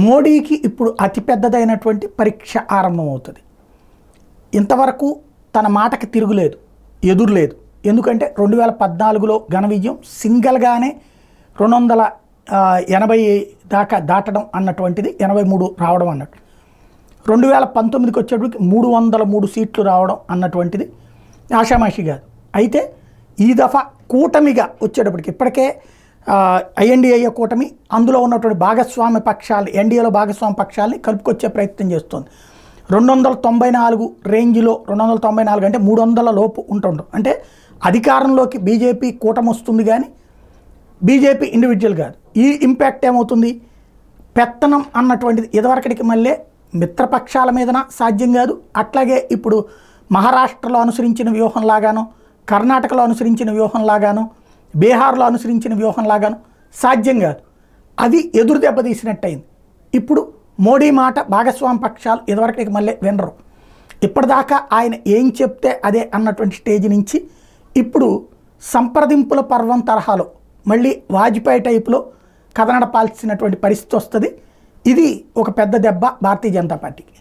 మోడీకి ఇప్పుడు అతిపెద్దదైనటువంటి పరీక్ష ఆరంభమవుతుంది. ఇంతవరకు తన మాటకి తిరుగులేదు, ఎదురులేదు. ఎందుకంటే 2014లో ఘన విజయం, సింగిల్గానే 280 దాకా దాటడం అన్నటువంటిది, 83 రావడం అన్నట్టు. 2019కి వచ్చేటప్పటికి 303 సీట్లు రావడం అన్నటువంటిది ఆషామాషి కాదు. అయితే ఈ దఫా కూటమిగా వచ్చేటప్పటికి ఇప్పటికే ఐఎన్డీఏ కూటమి అందులో ఉన్నటువంటి భాగస్వామ్య పక్షాలు, ఎన్డీఏలో భాగస్వామ్య పక్షాలని కలుపుకొచ్చే ప్రయత్నం చేస్తుంది. 294 రేంజ్లో, 294 అంటే 300 లోపు ఉంటుండవు. అంటే అధికారంలోకి బీజేపీ కూటమి వస్తుంది కానీ బీజేపీ ఇండివిజువల్ కాదు. ఈ ఇంపాక్ట్ ఏమవుతుంది, పెత్తనం అన్నటువంటిది ఇదివరకటికి మళ్ళీ మిత్రపక్షాల మీదన సాధ్యం కాదు. అట్లాగే ఇప్పుడు మహారాష్ట్రలో అనుసరించిన వ్యూహంలాగానో, కర్ణాటకలో అనుసరించిన వ్యూహంలాగానో, బీహార్లో అనుసరించిన వ్యూహంలాగానో సాధ్యం కాదు. అది ఎదురు దెబ్బతీసినట్టయింది. ఇప్పుడు మోడీ మాట భాగస్వామ్య పక్షాలు ఇదివరకటికి మళ్ళీ వినరు. ఇప్పటిదాకా ఆయన ఏం చెప్తే అదే అన్నటువంటి స్టేజ్ నుంచి ఇప్పుడు సంప్రదింపుల పర్వం తరహాలో మళ్ళీ వాజ్పేయి టైపులో కథ నడపాల్సినటువంటి పరిస్థితి వస్తుంది. ఇది ఒక పెద్ద దెబ్బ భారతీయ జనతా పార్టీకి.